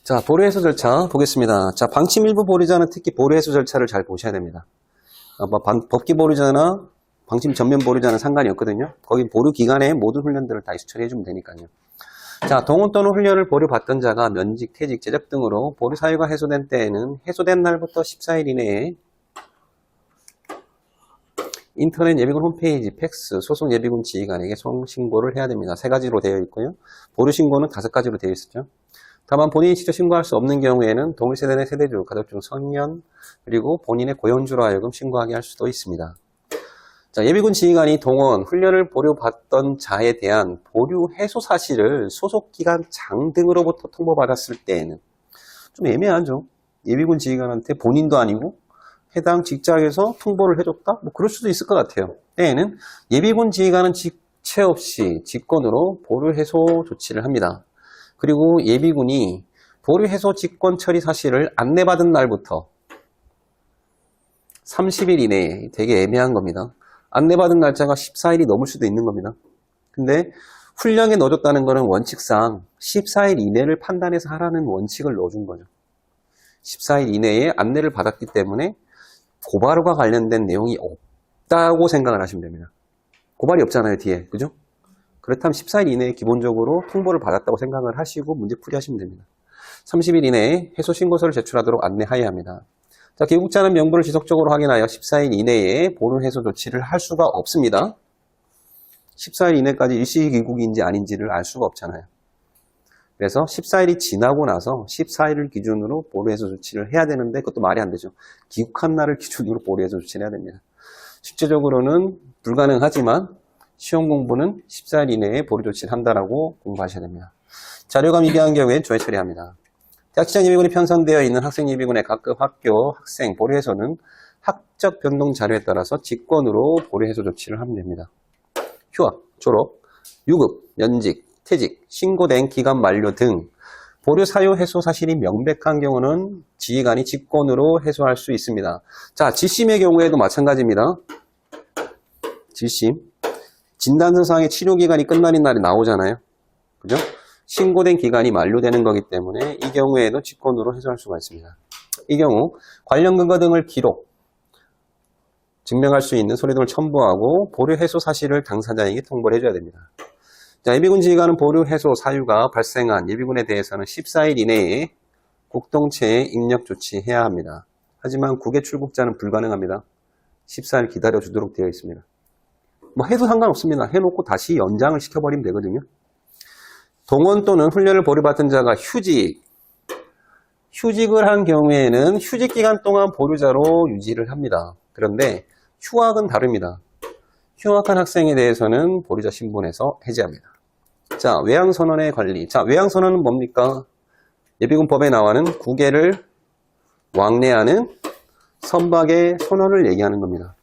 자, 보류 해소 절차 보겠습니다. 자, 방침 일부 보류자는 특히 보류 해소 절차를 잘 보셔야 됩니다. 법기 보류자나 방침 전면 보류자는 상관이 없거든요. 거기 보류 기간에 모든 훈련들을 다 이수 처리해주면 되니까요. 자, 동원 또는 훈련을 보류받던 자가 면직, 퇴직, 제적 등으로 보류 사유가 해소된 때에는 해소된 날부터 14일 이내에 인터넷 예비군 홈페이지, 팩스, 소속 예비군 지휘관에게 신고를 해야 됩니다. 3가지로 되어 있고요. 보류 신고는 5가지로 되어 있었죠. 다만 본인이 직접 신고할 수 없는 경우에는 동일세대 내 세대주, 가족 중 성년, 그리고 본인의 고연주로 하여금 신고하게 할 수도 있습니다. 자, 예비군 지휘관이 동원, 훈련을 보류받던 자에 대한 보류 해소 사실을 소속기관 장 등으로부터 통보받았을 때에는 좀 애매하죠. 예비군 지휘관한테 본인도 아니고 해당 직장에서 통보를 해줬다? 뭐 그럴 수도 있을 것 같아요. 때에는 예비군 지휘관은 직체 없이 직권으로 보류 해소 조치를 합니다. 그리고 예비군이 보류 해소 직권 처리 사실을 안내받은 날부터 30일 이내에 되게 애매한 겁니다. 안내받은 날짜가 14일이 넘을 수도 있는 겁니다. 근데 훈령에 넣어줬다는 것은 원칙상 14일 이내를 판단해서 하라는 원칙을 넣어준 거죠. 14일 이내에 안내를 받았기 때문에 고발과 관련된 내용이 없다고 생각을 하시면 됩니다. 고발이 없잖아요, 뒤에. 그죠? 그렇다면 14일 이내에 기본적으로 통보를 받았다고 생각을 하시고 문제 풀이하시면 됩니다. 30일 이내에 해소 신고서를 제출하도록 안내하여야 합니다. 자, 기국자는 명부를 지속적으로 확인하여 14일 이내에 보류 해소 조치를 할 수가 없습니다. 14일 이내까지 일시귀국인지 아닌지를 알 수가 없잖아요. 그래서 14일이 지나고 나서 14일을 기준으로 보류 해소 조치를 해야 되는데 그것도 말이 안 되죠. 귀국한 날을 기준으로 보류 해소 조치를 해야 됩니다. 실제적으로는 불가능하지만 시험 공부는 14일 이내에 보류 조치를 한다라고 공부하셔야 됩니다. 자료가 미비한 경우엔 조회 처리합니다. 대학시장 예비군이 편성되어 있는 학생 예비군의 각급 학교 학생 보류 해소는 학적 변동 자료에 따라서 직권으로 보류 해소 조치를 하면 됩니다. 휴학, 졸업, 유급, 면직, 퇴직, 신고된 기간 만료 등 보류 사유 해소 사실이 명백한 경우는 지휘관이 직권으로 해소할 수 있습니다. 자, 질심의 경우에도 마찬가지입니다. 질심. 진단서상의 치료기간이 끝나는 날이 나오잖아요. 그죠? 신고된 기간이 만료되는 거기 때문에 이 경우에도 직권으로 해소할 수가 있습니다. 이 경우 관련 근거 등을 기록, 증명할 수 있는 서류 등을 첨부하고 보류 해소 사실을 당사자에게 통보를 해줘야 됩니다. 자, 예비군 지휘관은 보류 해소 사유가 발생한 예비군에 대해서는 14일 이내에 국동체에 입력 조치해야 합니다. 하지만 국외 출국자는 불가능합니다. 14일 기다려주도록 되어 있습니다. 뭐 해도 상관없습니다. 해놓고 다시 연장을 시켜버리면 되거든요. 동원 또는 훈련을 보류받은 자가 휴직을 한 경우에는 휴직 기간 동안 보류자로 유지를 합니다. 그런데 휴학은 다릅니다. 휴학한 학생에 대해서는 보류자 신분에서 해제합니다. 자, 외양선언의 관리. 자, 외양선언은 뭡니까? 예비군 법에 나와는 국외를 왕래하는 선박의 선언을 얘기하는 겁니다.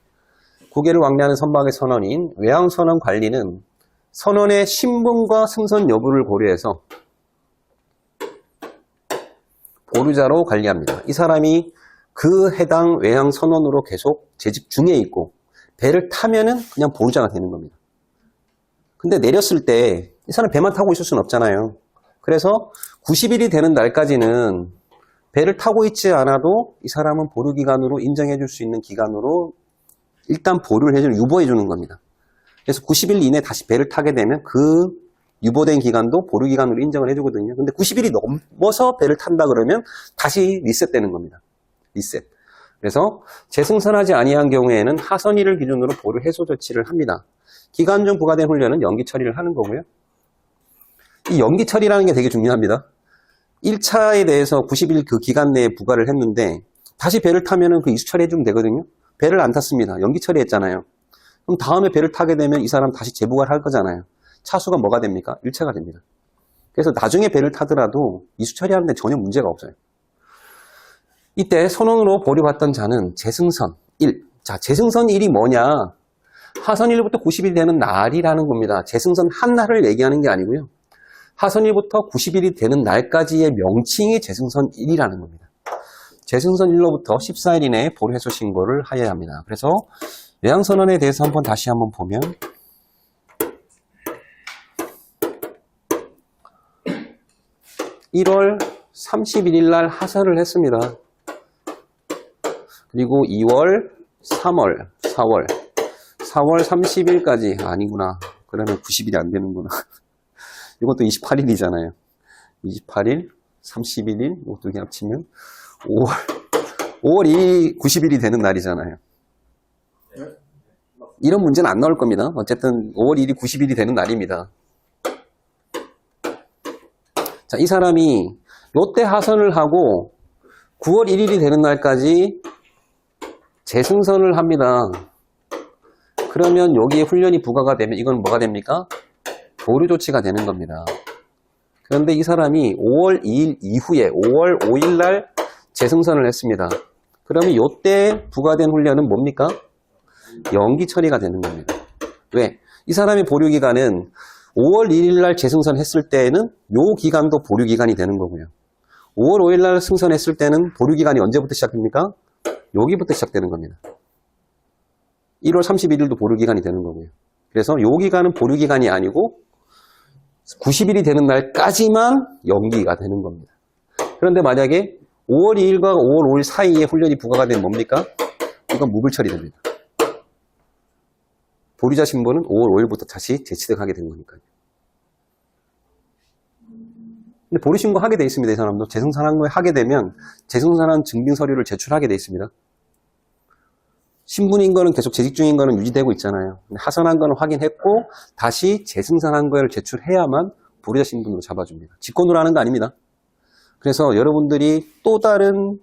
국외를 왕래하는 선박의 선언인 외양선언 관리는 선언의 신분과 승선 여부를 고려해서 보류자로 관리합니다. 이 사람이 그 해당 외양선언으로 계속 재직 중에 있고 배를 타면은 그냥 보류자가 되는 겁니다. 근데 내렸을 때 이 사람 배만 타고 있을 수는 없잖아요. 그래서 90일이 되는 날까지는 배를 타고 있지 않아도 이 사람은 보류기간으로 인정해 줄 수 있는 기간으로 일단 보류를 해주는, 유보해 주는 겁니다. 그래서 90일 이내 다시 배를 타게 되면 그 유보된 기간도 보류기간으로 인정을 해주거든요. 근데 90일이 넘어서 배를 탄다 그러면 다시 리셋되는 겁니다. 리셋. 그래서 재승선하지 아니한 경우에는 하선일을 기준으로 보류 해소 조치를 합니다. 기간 중 부과된 훈련은 연기 처리를 하는 거고요. 이 연기 처리라는 게 되게 중요합니다. 1차에 대해서 90일 그 기간 내에 부과를 했는데 다시 배를 타면은 그 이수 처리해주면 되거든요. 배를 안 탔습니다. 연기 처리했잖아요. 그럼 다음에 배를 타게 되면 이 사람 다시 재부과를 할 거잖아요. 차수가 뭐가 됩니까? 1차가 됩니다. 그래서 나중에 배를 타더라도 이수 처리하는데 전혀 문제가 없어요. 이때 선언으로 보류받던 자는 재승선 1. 자, 재승선 1이 뭐냐? 하선일부터 90일 되는 날이라는 겁니다. 재승선 한 날을 얘기하는 게 아니고요. 하선일부터 90일이 되는 날까지의 명칭이 재승선 1이라는 겁니다. 재승선 1로부터 14일 이내에 보류 해소 신고를 하여야 합니다. 그래서 외양선언에 대해서 다시 한번 보면 1월 31일 날 하선을 했습니다. 그리고 2월, 3월, 4월 30일까지 아니구나. 그러면 90일이 안 되는구나. 이것도 28일이잖아요. 28일, 31일, 이것도 그냥 합치면 5월 2일이 90일이 되는 날이잖아요. 이런 문제는 안 나올 겁니다. 어쨌든 5월 1일이 90일이 되는 날입니다. 자, 이 사람이 롯데 하선을 하고 9월 1일이 되는 날까지 재승선을 합니다. 그러면 여기에 훈련이 부과가 되면 이건 뭐가 됩니까? 보류 조치가 되는 겁니다. 그런데 이 사람이 5월 2일 이후에 5월 5일 날 재승선을 했습니다. 그러면 이때 부과된 훈련은 뭡니까? 연기 처리가 되는 겁니다. 왜? 이 사람의 보류 기간은 5월 1일 날 재승선 했을 때에는 요 기간도 보류 기간이 되는 거고요. 5월 5일 날 승선했을 때는 보류 기간이 언제부터 시작됩니까? 여기부터 시작되는 겁니다. 1월 31일도 보류 기간이 되는 거고요. 그래서 요 기간은 보류 기간이 아니고 90일이 되는 날까지만 연기가 되는 겁니다. 그런데 만약에 5월 2일과 5월 5일 사이에 훈련이 부과가 되면 뭡니까? 이건 무불 처리됩니다. 보류자 신분은 5월 5일부터 다시 재취득하게 된 거니까요. 근데 보류 신고 하게 돼 있습니다. 이 사람도 재승선한 거에 하게 되면 재승선한 증빙 서류를 제출하게 돼 있습니다. 신분인 거는 계속 재직 중인 거는 유지되고 있잖아요. 근데 하선한 거는 확인했고 다시 재승선한 거를 제출해야만 보류자 신분으로 잡아줍니다. 직권으로 하는 거 아닙니다. 그래서 여러분들이 또 다른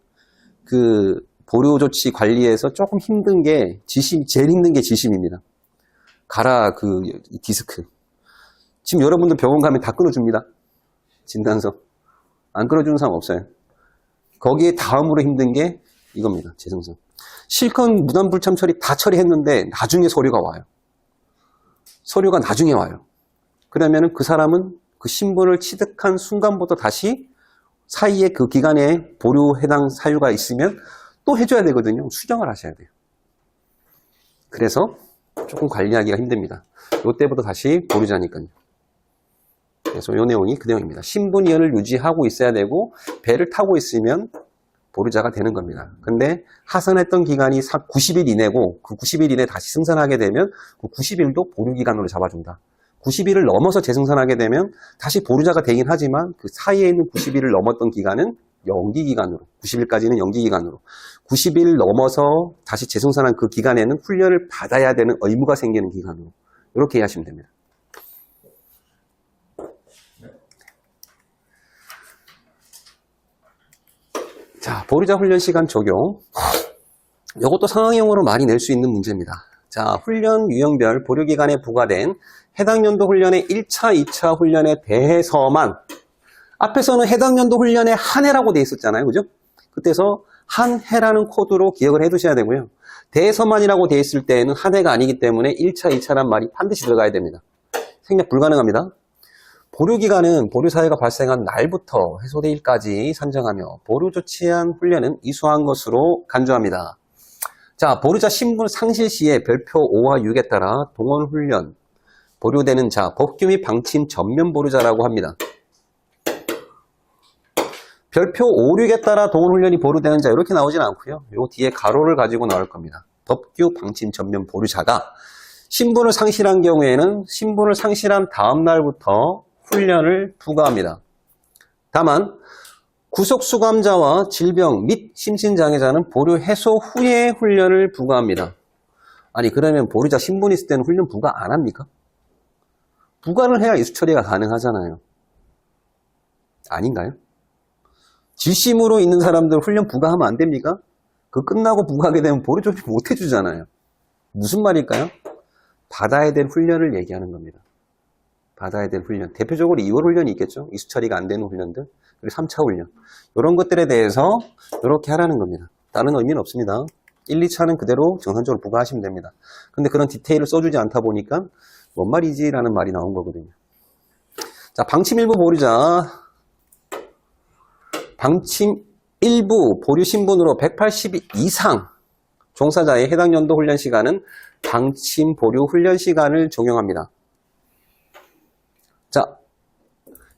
그 보류 조치 관리에서 조금 힘든 게 제일 힘든 게 지심입니다. 가라 그 디스크. 지금 여러분들 병원 가면 다 끊어줍니다. 진단서. 안 끊어주는 사람 없어요. 거기에 다음으로 힘든 게 이겁니다. 재승선. 실컷 무단불참 처리 다 처리했는데 나중에 서류가 와요. 서류가 나중에 와요. 그러면은 그 사람은 그 신분을 취득한 순간부터 다시 사이에 그 기간에 보류 해당 사유가 있으면 또 해줘야 되거든요. 수정을 하셔야 돼요. 그래서 조금 관리하기가 힘듭니다. 이때부터 다시 보류자니까요. 그래서 이 내용이 그 내용입니다. 신분이연을 유지하고 있어야 되고 배를 타고 있으면 보류자가 되는 겁니다. 근데 하선했던 기간이 90일 이내고 그 90일 이내 다시 승선하게 되면 그 90일도 보류기간으로 잡아준다. 90일을 넘어서 재승선하게 되면 다시 보류자가 되긴 하지만 그 사이에 있는 90일을 넘었던 기간은 연기기간으로 90일까지는 연기기간으로 90일 넘어서 다시 재승선한 그 기간에는 훈련을 받아야 되는 의무가 생기는 기간으로 이렇게 이해하시면 됩니다. 자, 보류자 훈련 시간 적용. 이것도 상황형으로 많이 낼 수 있는 문제입니다. 자, 훈련 유형별 보류 기간에 부과된 해당 연도 훈련의 1차, 2차 훈련에 대해서만 앞에서는 해당 연도 훈련의 한 해라고 돼 있었잖아요. 그죠? 그때서 한 해라는 코드로 기억을 해 두셔야 되고요. 대해서만이라고 돼 있을 때에는 한 해가 아니기 때문에 1차, 2차란 말이 반드시 들어가야 됩니다. 생략 불가능합니다. 보류기간은 보류사유가 발생한 날부터 해소대일까지 산정하며 보류 조치한 훈련은 이수한 것으로 간주합니다. 자, 보류자 신분 상실 시에 별표 5와 6에 따라 동원훈련, 보류되는 자, 법규 및 방침 전면 보류자라고 합니다. 별표 5, 6에 따라 동원훈련이 보류되는 자 이렇게 나오진 않고요. 요 뒤에 가로를 가지고 나올 겁니다. 법규, 방침, 전면 보류자가 신분을 상실한 경우에는 신분을 상실한 다음 날부터 훈련을 부과합니다. 다만 구속수감자와 질병 및 심신장애자는 보류 해소 후에 훈련을 부과합니다. 아니 그러면 보류자 신분 있을 때는 훈련 부과 안 합니까? 부과를 해야 이수 처리가 가능하잖아요. 아닌가요? 질심으로 있는 사람들 훈련 부과하면 안 됩니까? 그 끝나고 부과하게 되면 보류 조치 못 해주잖아요. 무슨 말일까요? 받아야 될 훈련을 얘기하는 겁니다. 받아야 될 훈련. 대표적으로 2월 훈련이 있겠죠. 이수 처리가 안 되는 훈련들. 그리고 3차 훈련. 이런 것들에 대해서 이렇게 하라는 겁니다. 다른 의미는 없습니다. 1, 2차는 그대로 정상적으로 부과하시면 됩니다. 근데 그런 디테일을 써주지 않다 보니까 뭔 말이지? 라는 말이 나온 거거든요. 자, 방침 일부 보류자. 방침 일부 보류 신분으로 180일 이상 종사자의 해당 연도 훈련 시간은 방침 보류 훈련 시간을 적용합니다. 자,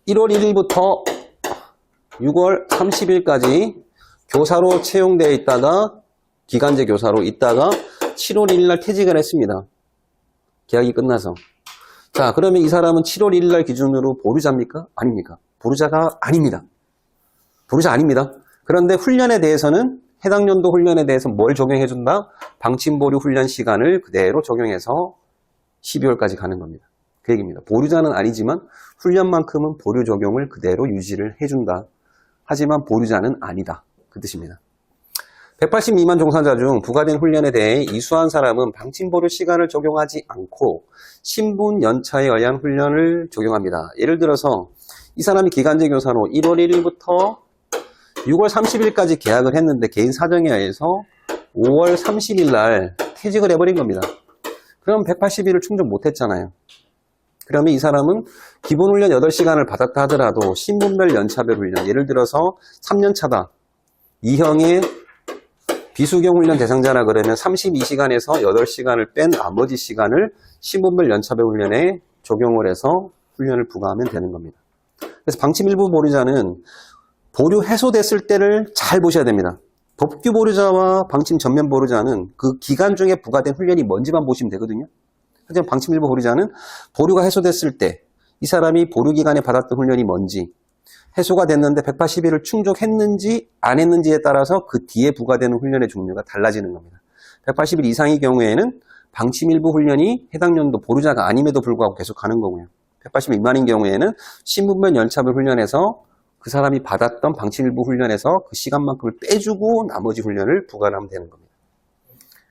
1월 1일부터 6월 30일까지 교사로 채용되어 있다가 기간제 교사로 있다가 7월 1일 날 퇴직을 했습니다. 계약이 끝나서. 자, 그러면 이 사람은 7월 1일 날 기준으로 보류자입니까? 아닙니까? 보류자가 아닙니다. 보류자 아닙니다. 그런데 훈련에 대해서는 해당 연도 훈련에 대해서 뭘 적용해준다? 방침보류 훈련 시간을 그대로 적용해서 12월까지 가는 겁니다. 그 얘기입니다. 보류자는 아니지만 훈련만큼은 보류 적용을 그대로 유지를 해준다. 하지만 보류자는 아니다. 그 뜻입니다. 180 미만 종사자 중 부과된 훈련에 대해 이수한 사람은 방침보류 시간을 적용하지 않고 신분 연차에 의한 훈련을 적용합니다. 예를 들어서 이 사람이 기간제 교사로 1월 1일부터 6월 30일까지 계약을 했는데 개인 사정에 의해서 5월 30일 날 퇴직을 해버린 겁니다. 그럼 180일을 충족 못했잖아요. 그러면 이 사람은 기본훈련 8시간을 받았다 하더라도 신분별 연차별 훈련, 예를 들어서 3년차다. 2형의 비수경 훈련 대상자라 그러면 32시간에서 8시간을 뺀 나머지 시간을 신분별 연차별 훈련에 적용을 해서 훈련을 부과하면 되는 겁니다. 그래서 방침 일부 보류자는 보류 해소됐을 때를 잘 보셔야 됩니다. 법규 보류자와 방침 전면 보류자는 그 기간 중에 부과된 훈련이 뭔지만 보시면 되거든요. 하지만 방침 일부 보류자는 보류가 해소됐을 때 이 사람이 보류 기간에 받았던 훈련이 뭔지, 해소가 됐는데 180일을 충족했는지 안 했는지에 따라서 그 뒤에 부과되는 훈련의 종류가 달라지는 겁니다. 180일 이상의 경우에는 방침 일부 훈련이 해당 연도 보류자가 아님에도 불구하고 계속 가는 거고요. 180일 미만인 경우에는 신분별 연차별 훈련에서 그 사람이 받았던 방침 일부 훈련에서 그 시간만큼을 빼주고 나머지 훈련을 부과하면 되는 겁니다.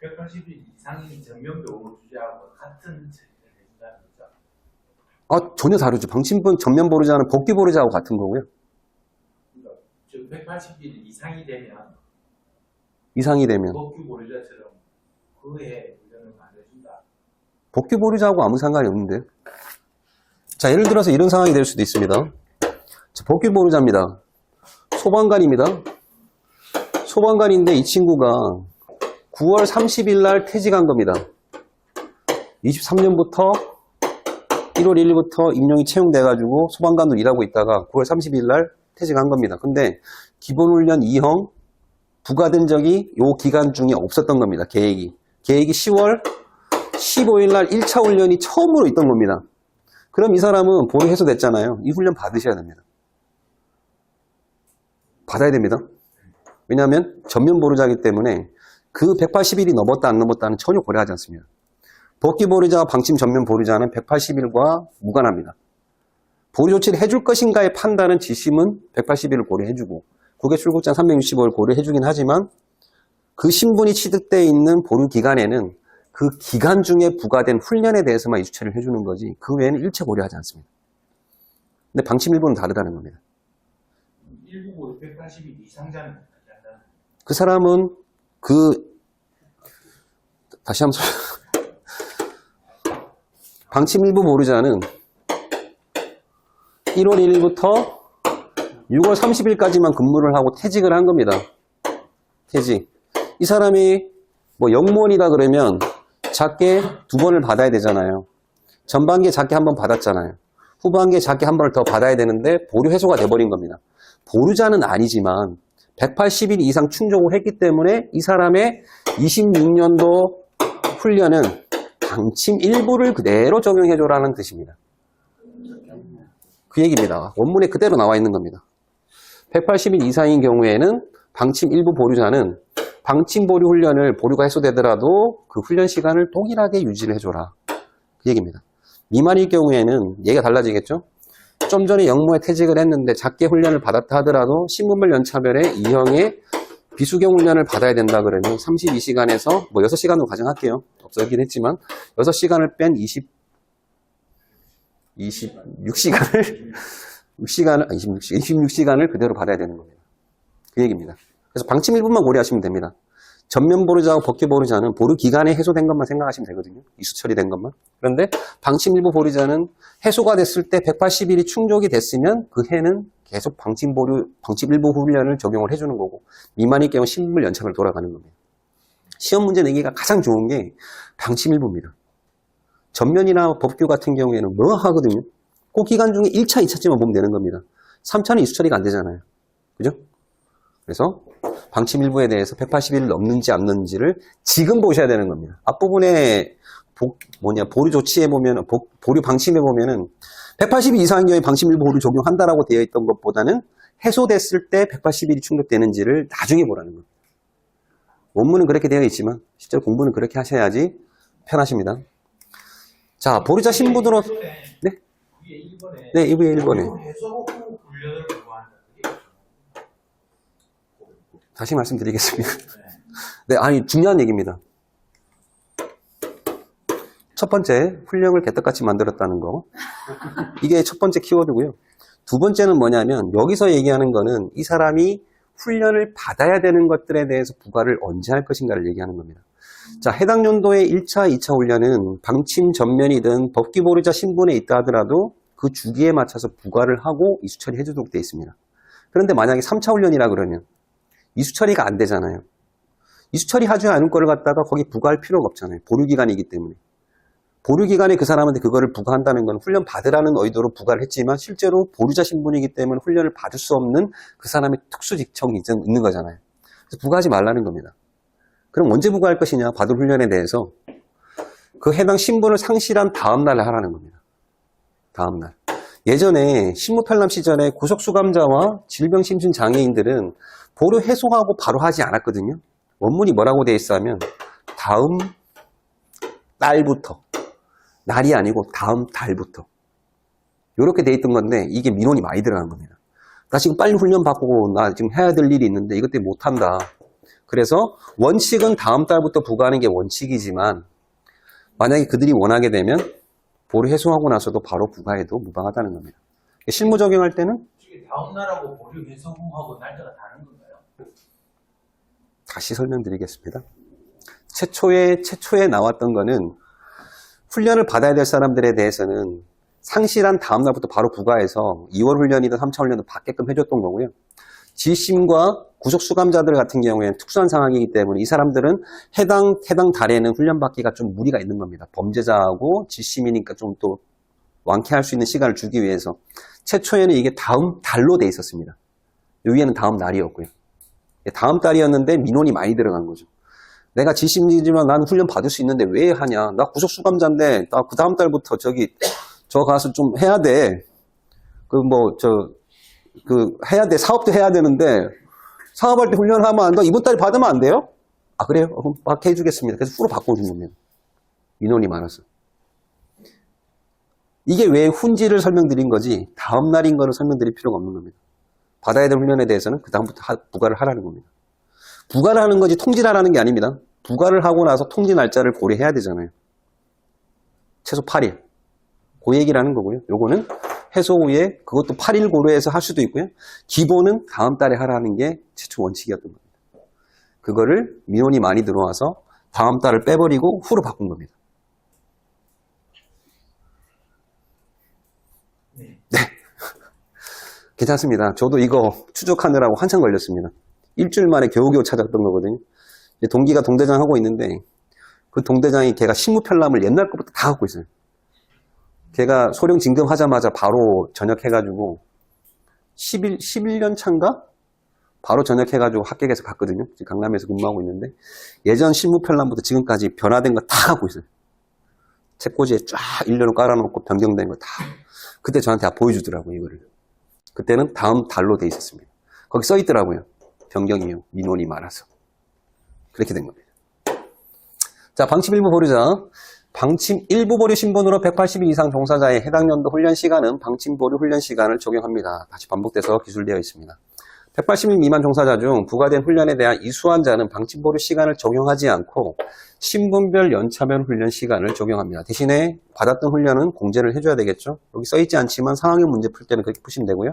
180일 이상인 전면 보류자하고 같은 처리를 해준다는 거죠? 전혀 다르죠. 방침분 전면 보류자는 법규 보류자하고 같은 거고요. 그러니까 180일 이상이 되면 법규 보류자처럼 그 해 훈련을 안 해준다. 법규 보류자하고 아무 상관이 없는데요. 자, 예를 들어서 이런 상황이 될 수도 있습니다. 자, 법규 보류자입니다. 소방관입니다. 소방관인데 이 친구가 9월 30일 날 퇴직한 겁니다. 23년부터 1월 1일부터 임용이 채용돼가지고 소방관으로 일하고 있다가 9월 30일 날 퇴직한 겁니다. 근데 기본훈련 2형 부과된 적이 이 기간 중에 없었던 겁니다. 계획이 10월 15일 날 1차 훈련이 처음으로 있던 겁니다. 그럼 이 사람은 보류 해소됐잖아요. 이 훈련 받으셔야 됩니다. 받아야 됩니다. 왜냐하면 전면 보류자이기 때문에 그 180일이 넘었다 안 넘었다는 전혀 고려하지 않습니다. 법규 보류자와 방침 전면 보류자는 180일과 무관합니다. 보류 조치를 해줄 것인가의 판단은 지심은 180일을 고려해주고 국외 출국장 365일 고려해주긴 하지만 그 신분이 취득되어 있는 보류 기간에는 그 기간 중에 부과된 훈련에 대해서만 이수 처리를 해주는 거지 그 외에는 일체 고려하지 않습니다. 근데 방침 일부는 다르다는 겁니다. 일부 180일 이상자는 어떻게 한다는 거예요? 그 사람은 다시 한번 방침 일부 보류자는 1월 1일부터 6월 30일까지만 근무를 하고 퇴직을 한 겁니다. 퇴직. 이 사람이 뭐 영무원이다 그러면 작게 2번을 받아야 되잖아요. 전반기에 작게 1번 받았잖아요. 후반기에 작게 1번을 더 받아야 되는데 보류 해소가 돼버린 겁니다. 보류자는 아니지만 180일 이상 충족을 했기 때문에 이 사람의 26년도 훈련은 방침 일부를 그대로 적용해줘라는 뜻입니다. 그 얘기입니다. 원문에 그대로 나와 있는 겁니다. 180일 이상인 경우에는 방침 일부 보류자는 방침 보류 훈련을 보류가 해소되더라도 그 훈련 시간을 동일하게 유지를 해줘라. 그 얘기입니다. 미만일 경우에는 얘기가 달라지겠죠? 좀 전에 영무에 퇴직을 했는데 작게 훈련을 받았다 하더라도 신분별 연차별의 2형의 비수경 훈련을 받아야 된다 그러면 32시간에서 뭐 6시간으로 가정할게요. 없어지긴 했지만 6시간을 뺀 26시간을 그대로 받아야 되는 겁니다. 그 얘기입니다. 그래서 방침 일부만 고려하시면 됩니다. 전면 보류자와 법규 보류자는 보류 기간에 해소된 것만 생각하시면 되거든요. 이수 처리된 것만. 그런데 방침 일부 보류자는 해소가 됐을 때 180일이 충족이 됐으면 그 해는 계속 방침 일부 훈련을 적용을 해주는 거고 미만일 경우 신분별 연차별 돌아가는 겁니다. 시험 문제 내기가 가장 좋은 게 방침 일부입니다. 전면이나 법규 같은 경우에는 뭐 하거든요. 그 기간 중에 1차, 2차쯤만 보면 되는 겁니다. 3차는 이수 처리가 안 되잖아요. 그죠? 그래서 방침 일부에 대해서 180일 넘는지 안 넘는지를 지금 보셔야 되는 겁니다. 앞부분에 보류 조치에 보면, 보류 방침에 보면은 180일 이상의 경우에 방침 일부 보류 적용한다라고 되어 있던 것보다는 해소됐을 때 180일이 충족되는지를 나중에 보라는 겁니다. 원문은 그렇게 되어 있지만 실제로 공부는 그렇게 하셔야지 편하십니다. 자, 보류자 신분으로 네? 위에 1번에 네, 이부에 1번에 해소 후 훈련을 요구한다. 그게 다시 말씀드리겠습니다. 네, 아니 중요한 얘기입니다. 첫 번째, 훈령을 개떡같이 만들었다는 거. 이게 첫 번째 키워드고요. 두 번째는 뭐냐면 여기서 얘기하는 거는 이 사람이 훈련을 받아야 되는 것들에 대해서 부과를 언제 할 것인가를 얘기하는 겁니다. 자, 해당 연도의 1차, 2차 훈련은 방침 전면이든 법기 보류자 신분에 있다 하더라도 그 주기에 맞춰서 부과를 하고 이수 처리해 주도록 되어 있습니다. 그런데 만약에 3차 훈련이라 그러면 이수 처리가 안 되잖아요. 이수 처리하지 않을 거를 갖다가 거기 부과할 필요가 없잖아요. 보류 기간이기 때문에. 보류 기간에 그 사람한테 그거를 부과한다는 건 훈련 받으라는 의도로 부과를 했지만 실제로 보류자 신분이기 때문에 훈련을 받을 수 없는 그 사람의 특수 직청이 있는 거잖아요. 그래서 부과하지 말라는 겁니다. 그럼 언제 부과할 것이냐? 받을 훈련에 대해서 그 해당 신분을 상실한 다음 날에 하라는 겁니다. 다음 날. 예전에 신무편람 시절에 구속수감자와 질병심신 장애인들은 보류 해소하고 바로 하지 않았거든요. 원문이 뭐라고 되어 있어 하면 다음 날부터, 날이 아니고 다음 달부터 이렇게 돼 있던 건데 이게 민원이 많이 들어간 겁니다. 나 지금 빨리 훈련 받고 나 지금 해야 될 일이 있는데 이것 때문에 못한다. 그래서 원칙은 다음 달부터 부과하는 게 원칙이지만 만약에 그들이 원하게 되면 보류 해소하고 나서도 바로 부과해도 무방하다는 겁니다. 실무 적용할 때는 이게 다음 날하고 보류 해소 후하고 날짜가 다른 건가요? 다시 설명드리겠습니다. 최초에 나왔던 거는 훈련을 받아야 될 사람들에 대해서는 상실한 다음 날부터 바로 부과해서 2월 훈련이든 3차 훈련도 받게끔 해줬던 거고요. 지심과 구속수감자들 같은 경우에는 특수한 상황이기 때문에 이 사람들은 해당 달에는 훈련 받기가 좀 무리가 있는 겁니다. 범죄자하고 지심이니까 좀 또 완쾌할 수 있는 시간을 주기 위해서 최초에는 이게 다음 달로 돼 있었습니다. 여기에는 다음 날이었고요. 다음 달이었는데 민원이 많이 들어간 거죠. 내가 지심이지만 나는 훈련 받을 수 있는데 왜 하냐? 나 구속수감자인데 나 그 다음 달부터 저 가서 좀 해야 돼. 해야 돼. 사업도 해야 되는데 사업할 때 훈련하면 너 이번 달에 받으면 안 돼요? 아 그래요? 그럼 받게 해주겠습니다. 그래서 후로 바꿔준 겁니다. 민원이 많아서. 이게 왜 훈지를 설명드린 거지 다음 날인 거를 설명드릴 필요가 없는 겁니다. 받아야 될 훈련에 대해서는 그 다음부터 부과를 하라는 겁니다. 부과를 하는 거지 통지를 하라는 게 아닙니다. 부과를 하고 나서 통지 날짜를 고려해야 되잖아요. 최소 8일. 그 얘기를 하는 거고요. 요거는 해소 후에 그것도 8일 고려해서 할 수도 있고요. 기본은 다음 달에 하라는 게 최초 원칙이었던 겁니다. 그거를 민원이 많이 들어와서 다음 달을 빼버리고 후로 바꾼 겁니다. 네. 괜찮습니다. 저도 이거 추적하느라고 한참 걸렸습니다. 일주일 만에 겨우겨우 찾았던 거거든요. 동기가 동대장 하고 있는데 그 동대장이 걔가 신무편람을 옛날 것부터 다 갖고 있어요. 걔가 소령 진급하자마자 바로 전역해가지고 11년 차인가? 바로 전역해가지고 합격해서 갔거든요. 지금 강남에서 근무하고 있는데 예전 신무편람부터 지금까지 변화된 거 다 갖고 있어요. 책꽂이에 쫙 일렬로 깔아놓고 변경된 거 다. 그때 저한테 다 보여주더라고요, 이거를. 그때는 다음 달로 돼 있었습니다. 거기 써 있더라고요. 변경 이유, 민원이 많아서. 그렇게 된 겁니다. 자, 방침 일부 보류자. 방침 일부 보류 신분으로 180일 이상 종사자의 해당 연도 훈련 시간은 방침 보류 훈련 시간을 적용합니다. 다시 반복돼서 기술되어 있습니다. 180일 미만 종사자 중 부과된 훈련에 대한 이수한 자는 방침 보류 시간을 적용하지 않고 신분별 연차별 훈련 시간을 적용합니다. 대신에 받았던 훈련은 공제를 해줘야 되겠죠. 여기 써있지 않지만 상황의 문제 풀 때는 그렇게 푸시면 되고요.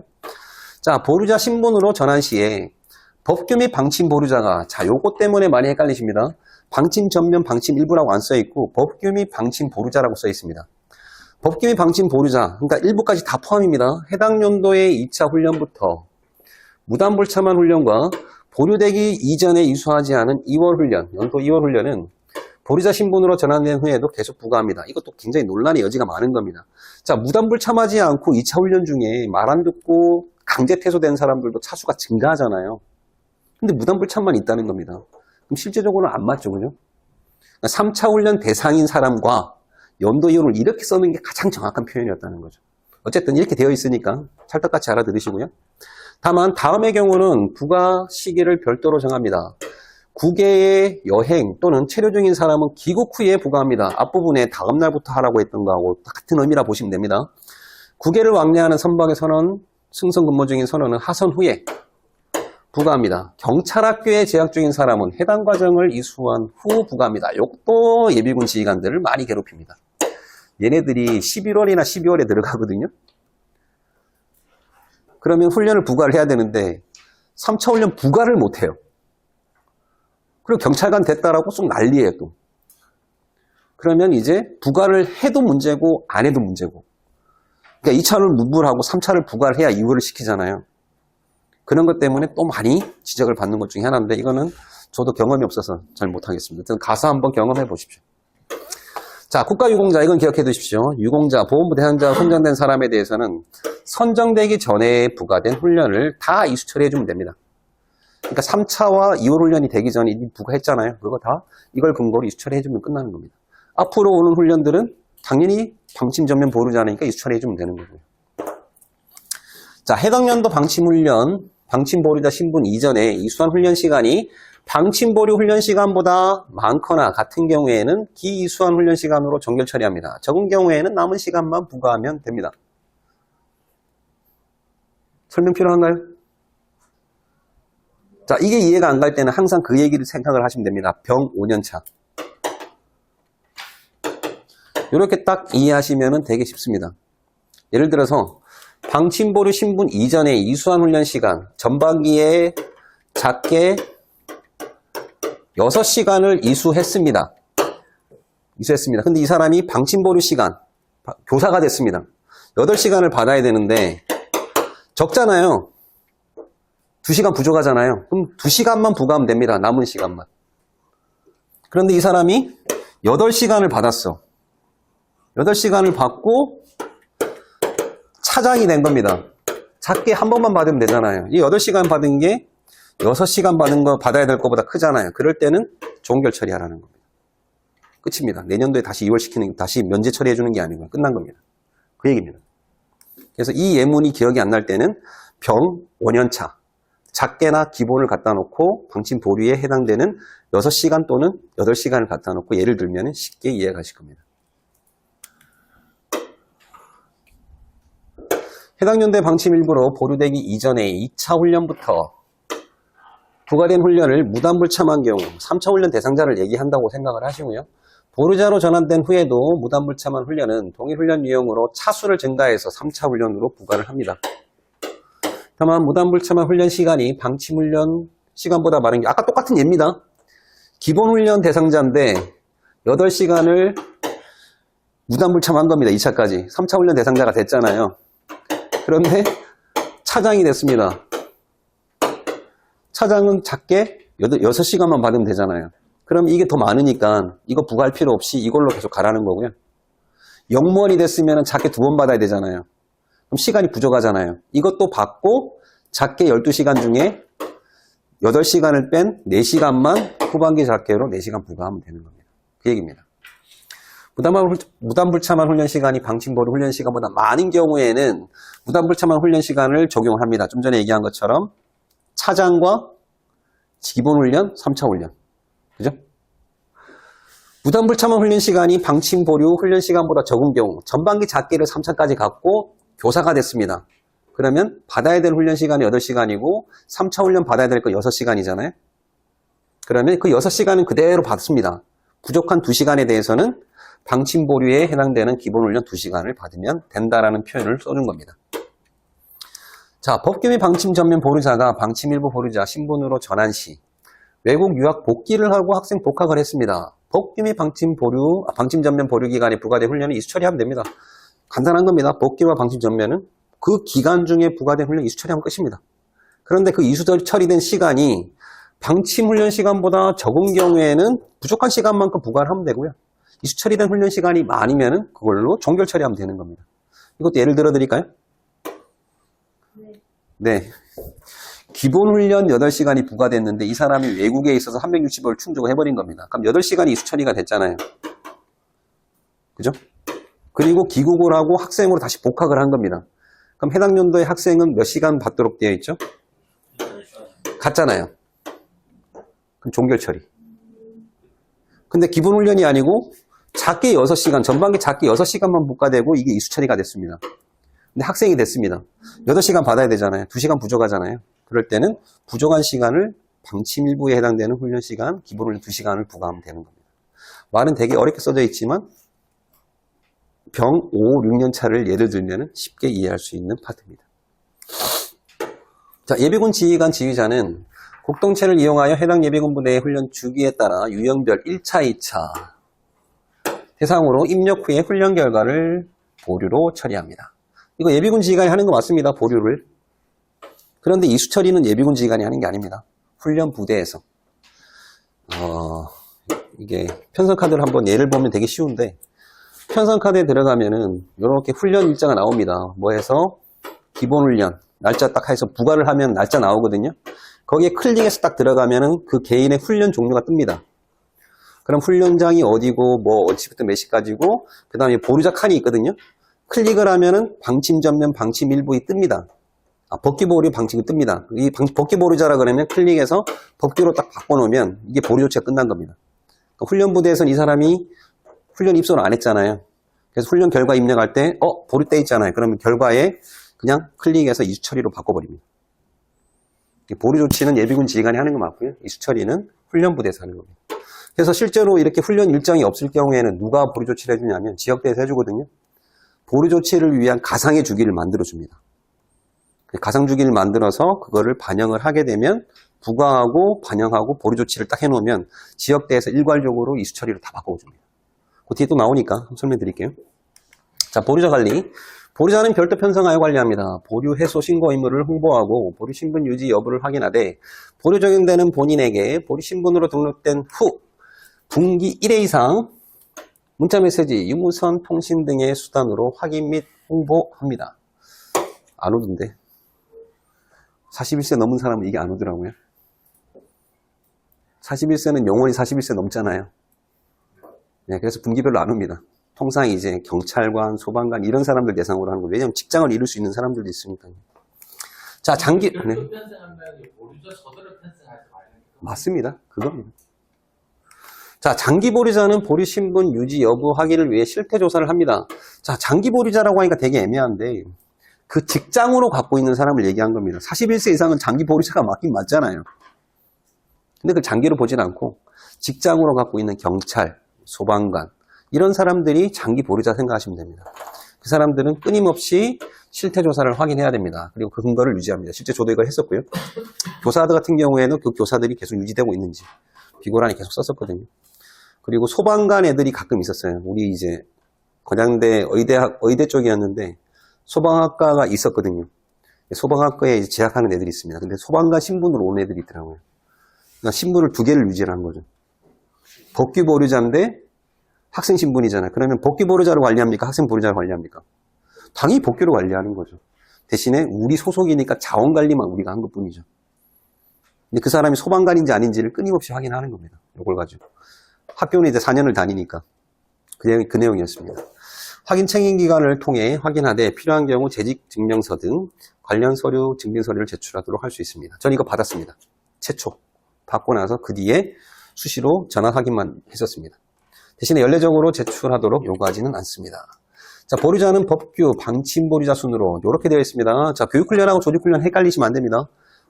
자, 보류자 신분으로 전환 시에 법규 및 방침 보류자가 자, 요거 때문에 많이 헷갈리십니다. 방침 전면 방침 일부라고 안 써있고 법규 및 방침 보류자라고 써있습니다. 법규 및 방침 보류자, 그러니까 일부까지 다 포함입니다. 해당 연도의 2차 훈련부터 무단불참한 훈련과 보류되기 이전에 이수하지 않은 2월 훈련, 연도 2월 훈련은 보류자 신분으로 전환된 후에도 계속 부과합니다. 이것도 굉장히 논란의 여지가 많은 겁니다. 자, 무단불참하지 않고 2차 훈련 중에 말 안 듣고 강제 퇴소된 사람들도 차수가 증가하잖아요. 근데 무단불참만 있다는 겁니다. 그럼 실제적으로는 안 맞죠, 그죠? 3차 훈련 대상인 사람과 연도 이유를 이렇게 써는 게 가장 정확한 표현이었다는 거죠. 어쨌든 이렇게 되어 있으니까 찰떡같이 알아들으시고요. 다만 다음의 경우는 부가 시기를 별도로 정합니다. 국외의 여행 또는 체류 중인 사람은 귀국 후에 부과합니다. 앞부분에 다음 날부터 하라고 했던 거하고 같은 의미라 보시면 됩니다. 국외를 왕래하는 선박의 선원, 승선 근무 중인 선원은 하선 후에 부과합니다. 경찰학교에 재학 중인 사람은 해당 과정을 이수한 후 부과합니다. 이것도 예비군 지휘관들을 많이 괴롭힙니다. 얘네들이 11월이나 12월에 들어가거든요. 그러면 훈련을 부과를 해야 되는데 3차 훈련 부과를 못해요. 그리고 경찰관 됐다라고 쏙 난리예요 또. 그러면 이제 부과를 해도 문제고 안 해도 문제고. 그러니까 2차를 무부를 하고 3차를 부과를 해야 이후를 시키잖아요. 그런 것 때문에 또 많이 지적을 받는 것 중에 하나인데 이거는 저도 경험이 없어서 잘 못하겠습니다. 가서 한번 경험해 보십시오. 자, 국가유공자 이건 기억해 두십시오. 유공자, 보훈부 대상자 선정된 사람에 대해서는 선정되기 전에 부과된 훈련을 다 이수 처리해 주면 됩니다. 그러니까 3차와 2월 훈련이 되기 전에 이미 부과했잖아요. 그거 다 이걸 근거로 이수 처리해 주면 끝나는 겁니다. 앞으로 오는 훈련들은 당연히 방침 전면 보루자니까 이수 처리해 주면 되는 거고요. 자, 해당 연도 방침훈련, 방침보류자 신분 이전에 이수한 훈련 시간이 방침보류 훈련 시간보다 많거나 같은 경우에는 기이수한 훈련 시간으로 종결 처리합니다. 적은 경우에는 남은 시간만 부과하면 됩니다. 설명 필요한가요? 자, 이게 이해가 안 갈 때는 항상 그 얘기를 생각을 하시면 됩니다. 병 5년차. 이렇게 딱 이해하시면 되게 쉽습니다. 예를 들어서 방침보류 신분 이전에 이수한 훈련 시간, 전반기에 작게 6시간을 이수했습니다. 근데 이 사람이 방침보류 시간, 교사가 됐습니다. 8시간을 받아야 되는데 적잖아요. 2시간 부족하잖아요. 그럼 2시간만 부과하면 됩니다. 남은 시간만. 그런데 이 사람이 8시간을 받았어. 8시간을 받고 차장이 된 겁니다. 작게 한 번만 받으면 되잖아요. 이 8시간 받은 게 6시간 받은 거 받아야 될 것보다 크잖아요. 그럴 때는 종결 처리하라는 겁니다. 끝입니다. 내년도에 다시 2월 시키는, 다시 면제 처리해 주는 게 아니고 끝난 겁니다. 그 얘기입니다. 그래서 이 예문이 기억이 안 날 때는 병 5년차, 작게나 기본을 갖다 놓고 방침 보류에 해당되는 6시간 또는 8시간을 갖다 놓고 예를 들면 쉽게 이해가실 겁니다. 해당 연도의 방침 일부로 보류되기 이전에 2차 훈련부터 부과된 훈련을 무단불참한 경우 3차 훈련 대상자를 얘기한다고 생각을 하시고요. 보류자로 전환된 후에도 무단불참한 훈련은 동일 훈련 유형으로 차수를 증가해서 3차 훈련으로 부과를 합니다. 다만 무단불참한 훈련 시간이 방침훈련 시간보다 많은 게 아까 똑같은 예입니다. 기본훈련 대상자인데 8시간을 무단불참한 겁니다. 2차까지. 3차 훈련 대상자가 됐잖아요. 그런데 차장이 됐습니다. 차장은 작게 6시간만 받으면 되잖아요. 그럼 이게 더 많으니까 이거 부과할 필요 없이 이걸로 계속 가라는 거고요. 영무원이 됐으면 작게 2번 받아야 되잖아요. 그럼 시간이 부족하잖아요. 이것도 받고 작게 12시간 중에 8시간을 뺀 4시간만 후반기 작게로 4시간 부과하면 되는 겁니다. 그 얘기입니다. 무단불참한 훈련 시간이 방침보류 훈련 시간보다 많은 경우에는 무단불참한 훈련 시간을 적용을 합니다. 좀 전에 얘기한 것처럼 차장과 기본훈련, 3차 훈련. 그죠? 무단불참한 훈련 시간이 방침보류 훈련 시간보다 적은 경우 전반기 작게를 3차까지 갖고 교사가 됐습니다. 그러면 받아야 될 훈련 시간이 8시간이고 3차 훈련 받아야 될 거 6시간이잖아요. 그러면 그 6시간은 그대로 받습니다. 부족한 2시간에 대해서는 방침보류에 해당되는 기본훈련 2시간을 받으면 된다라는 표현을 써준 겁니다. 자, 법규 및 방침 전면 보류자가 방침 일부 보류자 신분으로 전환 시 외국 유학 복귀를 하고 학생 복학을 했습니다. 법규 및 방침 전면 보류 기간에 부과된 훈련을 이수 처리하면 됩니다. 간단한 겁니다. 복귀와 방침 전면은 그 기간 중에 부과된 훈련 이수 처리하면 끝입니다. 그런데 그 이수 처리된 시간이 방침 훈련 시간보다 적은 경우에는 부족한 시간만큼 부과를 하면 되고요. 이수 처리된 훈련 시간이 많으면 그걸로 종결 처리하면 되는 겁니다. 이것도 예를 들어 드릴까요? 네. 기본 훈련 8시간이 부과됐는데 이 사람이 외국에 있어서 360을 충족을 해버린 겁니다. 그럼 8시간이 이수 처리가 됐잖아요. 그죠? 그리고 귀국을 하고 학생으로 다시 복학을 한 겁니다. 그럼 해당 연도의 학생은 몇 시간 받도록 되어 있죠? 같잖아요. 그럼 종결 처리. 근데 기본 훈련이 아니고 작게 6시간, 전반기 작게 6시간만 부과되고 이게 이수 처리가 됐습니다. 근데 학생이 됐습니다. 8시간 받아야 되잖아요. 2시간 부족하잖아요. 그럴 때는 부족한 시간을 방침 일부에 해당되는 훈련 시간, 기본 훈련 2시간을 부과하면 되는 겁니다. 말은 되게 어렵게 써져 있지만 병 5, 6년 차를 예를 들면 쉽게 이해할 수 있는 파트입니다. 자, 예비군 지휘관 지휘자는 곡동체를 이용하여 해당 예비군 부대의 훈련 주기에 따라 유형별 1차, 2차 대상으로 입력 후에 훈련 결과를 보류로 처리합니다. 이거 예비군 지휘관이 하는 거 맞습니다. 보류를. 그런데 이수 처리는 예비군 지휘관이 하는 게 아닙니다. 훈련 부대에서. 이게 편성 카드를 한번 예를 보면 되게 쉬운데 편성 카드에 들어가면은 이렇게 훈련 일자가 나옵니다. 뭐 해서 기본 훈련 날짜 딱 해서 부과를 하면 날짜 나오거든요. 거기에 클릭해서 딱 들어가면은 그 개인의 훈련 종류가 뜹니다. 그럼 훈련장이 어디고 뭐 어디부터 몇 시까지고 그 다음에 보류자 칸이 있거든요. 클릭을 하면은 방침 전면 방침 일부에 뜹니다. 법규 보류 방침이 뜹니다. 이 법규 보류자라 그러면 클릭해서 법규로 딱 바꿔놓으면 이게 보류 조치가 끝난 겁니다. 그러니까 훈련 부대에서는 이 사람이 훈련 입소를 안 했잖아요. 그래서 훈련 결과 입력할 때 보류 떼 있잖아요. 그러면 결과에 그냥 클릭해서 이수 처리로 바꿔버립니다. 보류 조치는 예비군 지휘관이 하는 거 맞고요. 이수 처리는 훈련 부대에서 하는 겁니다. 그래서 실제로 이렇게 훈련 일정이 없을 경우에는 누가 보류 조치를 해주냐면 지역대에서 해주거든요. 보류 조치를 위한 가상의 주기를 만들어줍니다. 가상 주기를 만들어서 그거를 반영을 하게 되면 부과하고 반영하고 보류 조치를 딱 해놓으면 지역대에서 일괄적으로 이수 처리를 다 바꿔줍니다. 그 뒤에 또 나오니까 설명드릴게요. 자, 보류자 관리. 보류자는 별도 편성하여 관리합니다. 보류 해소 신고 의무를 홍보하고 보류 신분 유지 여부를 확인하되 보류 적용되는 본인에게 보류 신분으로 등록된 후 분기 1회 이상 문자메시지, 유무선 통신 등의 수단으로 확인 및 홍보합니다. 안 오던데. 41세 넘은 사람은 이게 안 오더라고요. 41세는 영원히 41세 넘잖아요. 네, 그래서 분기별로 안 옵니다. 통상 이제 경찰관, 소방관 이런 사람들 대상으로 하는 거예요. 왜냐하면 직장을 이룰 수 있는 사람들도 있으니까요. 자, 장기. 네. 맞습니다. 그겁니다. 자, 장기 보류자는 보류 신분 유지 여부 확인을 위해 실태 조사를 합니다. 자, 장기 보류자라고 하니까 되게 애매한데 그 직장으로 갖고 있는 사람을 얘기한 겁니다. 41세 이상은 장기 보류자가 맞긴 맞잖아요. 근데 그 장기로 보진 않고 직장으로 갖고 있는 경찰, 소방관 이런 사람들이 장기 보류자 생각하시면 됩니다. 그 사람들은 끊임없이 실태 조사를 확인해야 됩니다. 그리고 그 근거를 유지합니다. 실제 저도 이걸 했었고요. 교사들 같은 경우에는 그 교사들이 계속 유지되고 있는지 비고란이 계속 썼었거든요. 그리고 소방관 애들이 가끔 있었어요. 우리 이제 건양대 의대 쪽이었는데 소방학과가 있었거든요. 소방학과에 이제 재학하는 애들이 있습니다. 근데 소방관 신분으로 온 애들이 있더라고요. 그러니까 신분을 2개를 유지를 한 거죠. 법규 보류자인데 학생 신분이잖아요. 그러면 법규 보류자를 관리합니까? 학생 보류자를 관리합니까? 당연히 법규로 관리하는 거죠. 대신에 우리 소속이니까 자원 관리만 우리가 한 것뿐이죠. 근데 그 사람이 소방관인지 아닌지를 끊임없이 확인하는 겁니다. 이걸 가지고. 학교는 이제 4년을 다니니까 그 내용이었습니다. 확인 책임 기관을 통해 확인하되 필요한 경우 재직 증명서 등 관련 서류 증빙 서류를 제출하도록 할 수 있습니다. 저는 이거 받았습니다. 최초 받고 나서 그 뒤에 수시로 전화 확인만 했었습니다. 대신에 연례적으로 제출하도록 요구하지는 않습니다. 자, 보류자는 법규 방침 보류자 순으로 이렇게 되어 있습니다. 자, 교육훈련하고 조직훈련 헷갈리시면 안 됩니다.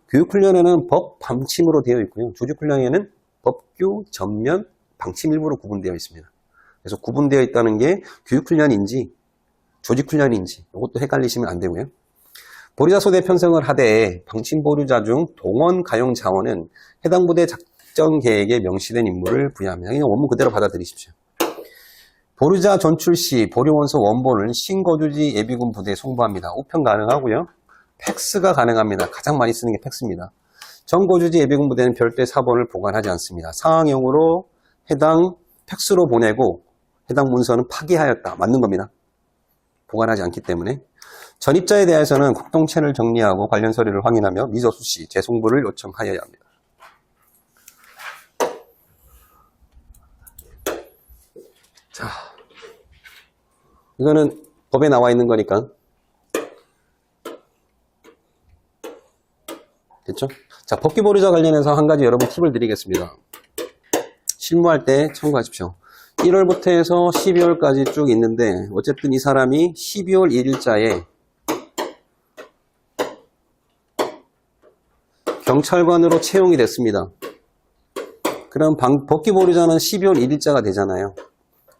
교육훈련에는 법 방침으로 되어 있고요. 조직훈련에는 법규 전면 방침 일부로 구분되어 있습니다. 그래서 구분되어 있다는 게 교육훈련인지 조직훈련인지 이것도 헷갈리시면 안 되고요. 보류자 소대 편성을 하되 방침 보류자 중 동원 가용 자원은 해당 부대 작전 계획에 명시된 임무를 부여합니다. 그냥 원문 그대로 받아들이십시오. 보류자 전출 시 보류원서 원본을 신거주지 예비군 부대에 송부합니다. 우편 가능하고요. 팩스가 가능합니다. 가장 많이 쓰는 게 팩스입니다. 전거주지 예비군 부대는 별도의 사본을 보관하지 않습니다. 상황용으로 해당 팩스로 보내고 해당 문서는 파기하였다. 맞는 겁니다. 보관하지 않기 때문에. 전입자에 대해서는 공동체를 정리하고 관련 서류를 확인하며 미저수 시 재송부를 요청하여야 합니다. 자, 이거는 법에 나와 있는 거니까 됐죠? 자, 법기보류자 관련해서 한 가지 여러분 팁을 드리겠습니다. 실무할 때 참고하십시오. 1월부터 해서 12월까지 쭉 있는데 어쨌든 이 사람이 12월 1일자에 경찰관으로 채용이 됐습니다. 그럼 법기보류자는 12월 1일자가 되잖아요.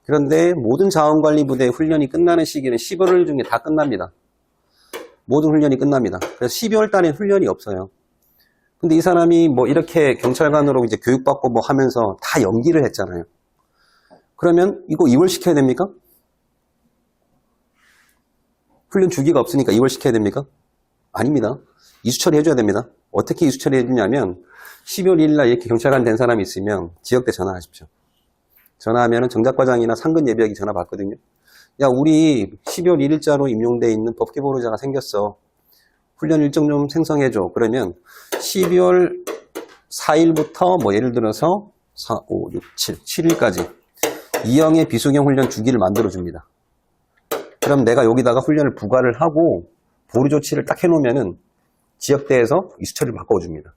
그런데 모든 자원관리부대 훈련이 끝나는 시기는 11월 중에 다 끝납니다. 모든 훈련이 끝납니다. 그래서 12월 달엔 훈련이 없어요. 근데 이 사람이 뭐 이렇게 경찰관으로 이제 교육받고 뭐 하면서 다 연기를 했잖아요. 그러면 이거 2월 시켜야 됩니까? 훈련 주기가 없으니까 2월 시켜야 됩니까? 아닙니다. 이수 처리해줘야 됩니다. 어떻게 이수 처리해주냐면 12월 1일날 이렇게 경찰관 된 사람이 있으면 지역대 전화하십시오. 전화하면 정작과장이나 상근 예비역이 전화 받거든요. 야, 우리 12월 1일자로 임용되어 있는 법기보류자가 생겼어. 훈련 일정 좀 생성해줘. 그러면 12월 4일부터 뭐 예를 들어서 4, 5, 6, 7, 7일까지 2형의 비수경 훈련 주기를 만들어줍니다. 그럼 내가 여기다가 훈련을 부과를 하고 보류 조치를 딱 해놓으면은 지역대에서 이수처리를 바꿔줍니다.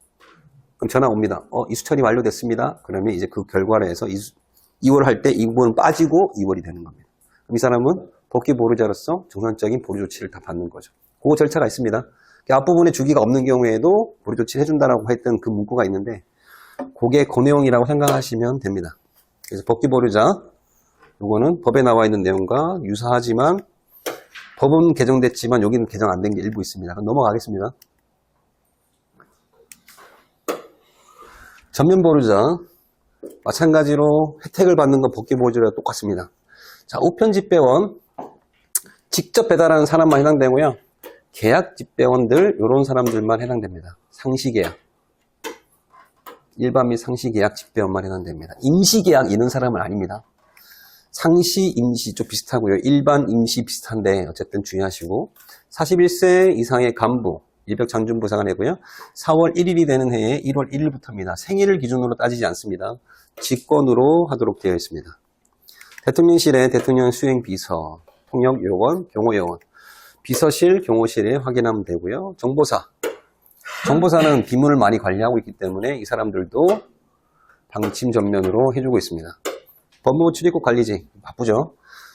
그럼 전화 옵니다. 이수처리 완료됐습니다. 그러면 이제 그 결과로 해서 2월 할 때 이 부분은 빠지고 2월이 되는 겁니다. 그럼 이 사람은 복귀보류자로서 정상적인 보류 조치를 다 받는 거죠. 그 절차가 있습니다. 앞부분에 주기가 없는 경우에도 보류 조치를 해준다라고 했던 그 문구가 있는데 그게 그 내용이라고 생각하시면 됩니다. 그래서 복귀보류자 요거는 법에 나와 있는 내용과 유사하지만 법은 개정됐지만 여기는 개정 안 된 게 일부 있습니다. 그럼 넘어가겠습니다. 전면보류자 마찬가지로 혜택을 받는 건 복귀보류자랑 똑같습니다. 자, 우편집배원 직접 배달하는 사람만 해당되고요. 계약집배원들 이런 사람들만 해당됩니다. 상시계약 일반 및 상시계약 집배원만 해당됩니다. 임시계약 이런 사람은 아닙니다. 상시, 임시 좀 비슷하고요. 일반, 임시 비슷한데 어쨌든 주의하시고 41세 이상의 간부 일백장준부사관이고요. 4월 1일이 되는 해에 1월 1일부터입니다. 생일을 기준으로 따지지 않습니다. 직권으로 하도록 되어 있습니다. 대통령실의 대통령 수행비서, 통역요원, 경호요원, 비서실, 경호실에 확인하면 되고요. 정보사는 비문을 많이 관리하고 있기 때문에 이 사람들도 방침 전면으로 해주고 있습니다. 법무부 출입국 관리직 바쁘죠.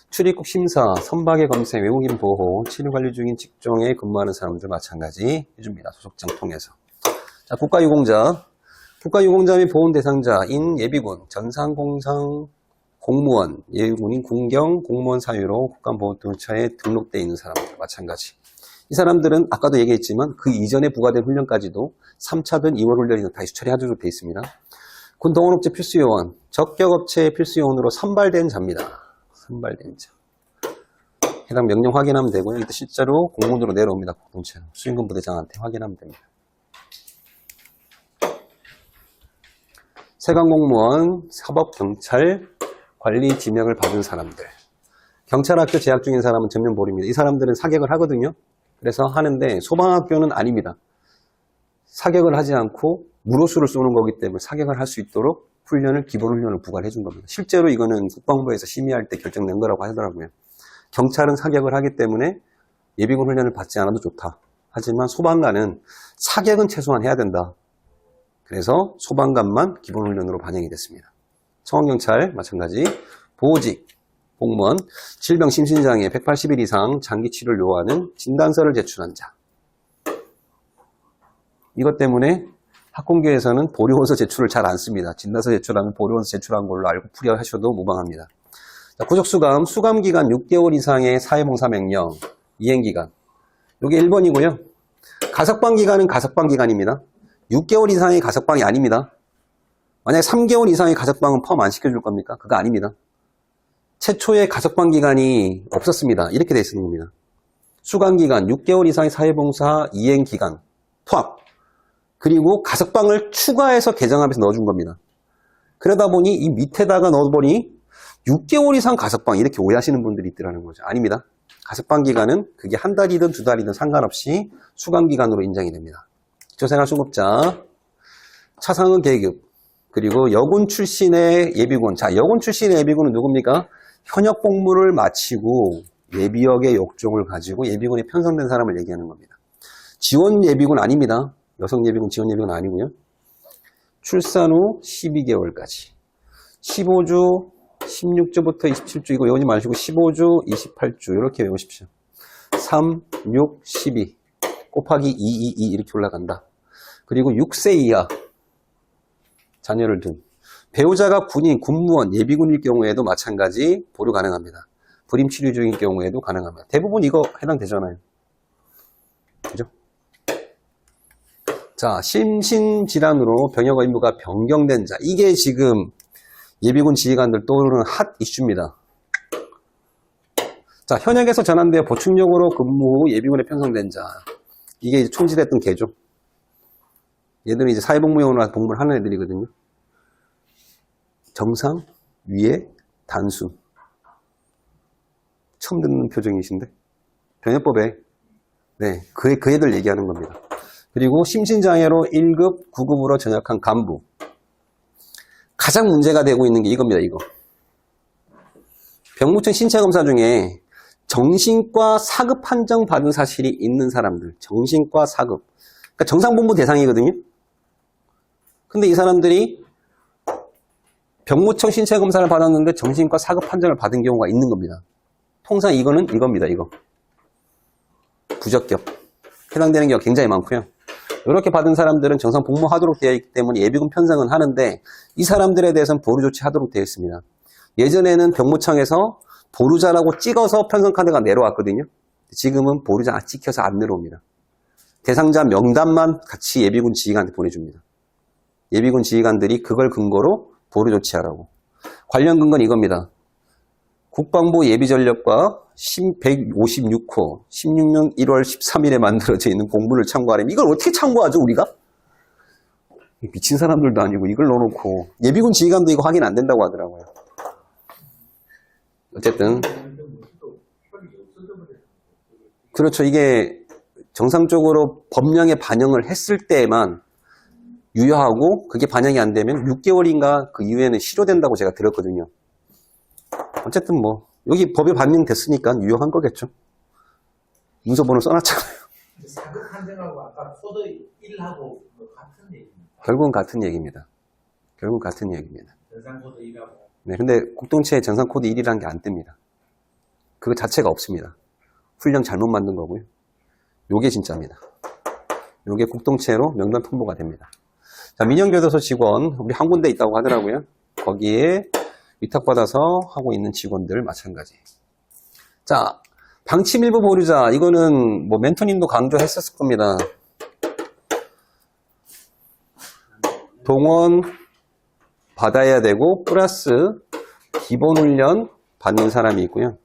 출입국 심사, 선박의 검색, 외국인 보호, 치료 관리 중인 직종에 근무하는 사람들 마찬가지 해줍니다. 소속장 통해서. 자, 국가유공자. 국가유공자 및 보훈 대상자인 예비군, 전상공상 공무원, 예비군인 군경, 공무원 사유로 국가보훈처에 등록되어 있는 사람들 마찬가지. 이 사람들은 아까도 얘기했지만 그 이전에 부과된 훈련까지도 3차든 2월 훈련이나 다시 처리하도록 되어 있습니다. 군 동원업체 필수요원, 적격업체의 필수요원으로 선발된 자입니다. 선발된 자. 해당 명령 확인하면 되고요. 이때 실제로 공문으로 내려옵니다. 공동체로. 수행군 부대장한테 확인하면 됩니다. 세관공무원, 사법경찰, 관리 지명을 받은 사람들. 경찰학교 재학 중인 사람은 전면보류입니다. 이 사람들은 사격을 하거든요. 그래서 하는데 소방학교는 아닙니다. 사격을 하지 않고 무로수를 쏘는 거기 때문에 사격을 할 수 있도록 기본훈련을 부과를 해준 겁니다. 실제로 이거는 국방부에서 심의할 때 결정된 거라고 하더라고요. 경찰은 사격을 하기 때문에 예비군 훈련을 받지 않아도 좋다. 하지만 소방관은 사격은 최소한 해야 된다. 그래서 소방관만 기본훈련으로 반영이 됐습니다. 청원경찰 마찬가지, 보호직, 공무원, 질병 심신장애 180일 이상 장기치료를 요하는 진단서를 제출한 자. 이것 때문에 학공교에서는 보류원서 제출을 잘 안 씁니다. 진단서 제출하면 보류원서 제출한 걸로 알고 풀이하셔도 무방합니다. 자, 구속수감, 수감기간 6개월 이상의 사회봉사명령, 이행기간. 이게 1번이고요. 가석방 기간은 가석방 기간입니다. 6개월 이상의 가석방이 아닙니다. 만약에 3개월 이상의 가석방은 포함 안 시켜줄 겁니까? 그거 아닙니다. 최초의 가석방 기간이 없었습니다. 이렇게 돼 있는 겁니다. 수감기간 6개월 이상의 사회봉사 이행기간 포함. 그리고 가석방을 추가해서 개정하면서 넣어준 겁니다. 그러다 보니 이 밑에다가 넣어보니 6개월 이상 가석방 이렇게 오해하시는 분들이 있더라는 거죠. 아닙니다. 가석방 기간은 그게 한 달이든 두 달이든 상관없이 수감 기간으로 인정이 됩니다. 기초생활수급자, 차상은 계급, 그리고 여군 출신의 예비군. 자, 여군 출신의 예비군은 누굽니까? 현역 복무를 마치고 예비역의 역종을 가지고 예비군에 편성된 사람을 얘기하는 겁니다. 지원 예비군 아닙니다. 여성 예비군, 지원 예비군 아니고요. 출산 후 12개월까지. 15주, 16주부터 27주, 이거 외우지 마시고 15주, 28주 이렇게 외우십시오. 3, 6, 12 곱하기 2, 2, 2 이렇게 올라간다. 그리고 6세 이하 자녀를 둔 배우자가 군인, 군무원, 예비군일 경우에도 마찬가지 보류 가능합니다. 불임 치료 중인 경우에도 가능합니다. 대부분 이거 해당되잖아요. 그죠? 자, 심신질환으로 병역 의무가 변경된 자. 이게 지금 예비군 지휘관들 떠오르는 핫 이슈입니다. 자, 현역에서 전환되어 보충력으로 근무 후 예비군에 편성된 자. 이게 이제 총질했던 개죠. 얘들은 이제 사회복무용으로 복무를 하는 애들이거든요. 정상, 위에, 단순. 처음 듣는 표정이신데? 병역법에, 네, 그 애들 얘기하는 겁니다. 그리고 심신장애로 1급, 9급으로 전역한 간부. 가장 문제가 되고 있는 게 이겁니다, 이거. 병무청 신체검사 중에 정신과 4급 판정 받은 사실이 있는 사람들. 정신과 4급. 그러니까 정상본부 대상이거든요. 근데 이 사람들이 병무청 신체검사를 받았는데 정신과 4급 판정을 받은 경우가 있는 겁니다. 통상 이거는 이겁니다, 이거. 부적격. 해당되는 경우가 굉장히 많고요. 이렇게 받은 사람들은 정상 복무하도록 되어 있기 때문에 예비군 편성은 하는데 이 사람들에 대해서는 보류 조치하도록 되어 있습니다. 예전에는 병무청에서 보류자라고 찍어서 편성 카드가 내려왔거든요. 지금은 보류자 찍혀서 안 내려옵니다. 대상자 명단만 같이 예비군 지휘관한테 보내줍니다. 예비군 지휘관들이 그걸 근거로 보류 조치하라고. 관련 근거는 이겁니다. 국방부 예비전력과 156호 16년 1월 13일에 만들어져 있는 공문을 참고하려면 이걸 어떻게 참고하죠, 우리가? 미친 사람들도 아니고 이걸 넣어놓고 예비군 지휘관도 이거 확인 안 된다고 하더라고요. 어쨌든 그렇죠. 이게 정상적으로 법령에 반영을 했을 때만 유효하고 그게 반영이 안 되면 6개월인가 그 이후에는 실효된다고 제가 들었거든요. 어쨌든 뭐 여기 법에 반영됐으니까 유효한 거겠죠. 문서번호 써놨잖아요. 4급 판정하고 아까 코드 1하고 같은 얘기입니다. 결국은 같은 얘기입니다. 결국은 같은 얘기입니다. 전상 코드 1하고. 네, 근데 국동체에 전상 코드 1이라는 게 안 뜹니다. 그거 자체가 없습니다. 훈령 잘못 만든 거고요. 요게 진짜입니다. 요게 국동체로 명단 통보가 됩니다. 자, 민영교도소 직원 우리 한 군데 있다고 하더라고요. 거기에 위탁받아서 하고 있는 직원들 마찬가지. 자, 방침 일부 보류자 이거는 뭐 멘토님도 강조했었을 겁니다. 동원 받아야 되고 플러스 기본훈련 받는 사람이 있고요.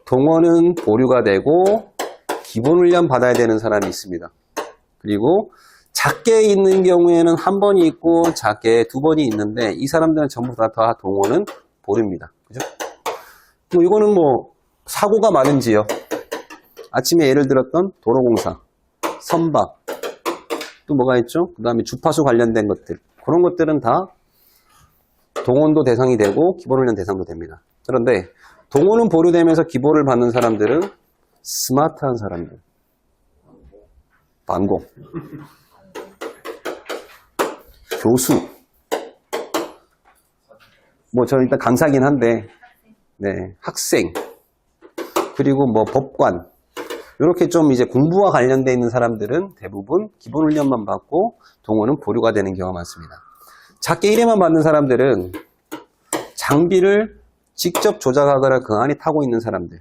동원은 보류가 되고 기본훈련 받아야 되는 사람이 있습니다. 그리고 작게 있는 경우에는 한 번이 있고 작게 두 번이 있는데 이 사람들은 전부 다 동원은 보류입니다. 그죠? 뭐 이거는 뭐 사고가 많은 지역, 아침에 예를 들었던 도로공사, 선박, 또 뭐가 있죠? 그 다음에 주파수 관련된 것들, 그런 것들은 다 동원도 대상이 되고 기본훈련 대상도 됩니다. 그런데 동원은 보류되면서 기본을 받는 사람들은 스마트한 사람들, 방공, 교수, 뭐 저는 일단 강사긴 한데, 네, 학생, 그리고 뭐 법관, 이렇게 좀 이제 공부와 관련되어 있는 사람들은 대부분 기본훈련만 받고 동원은 보류가 되는 경우가 많습니다. 작게 1회만 받는 사람들은 장비를 직접 조작하거나 그 안에 타고 있는 사람들,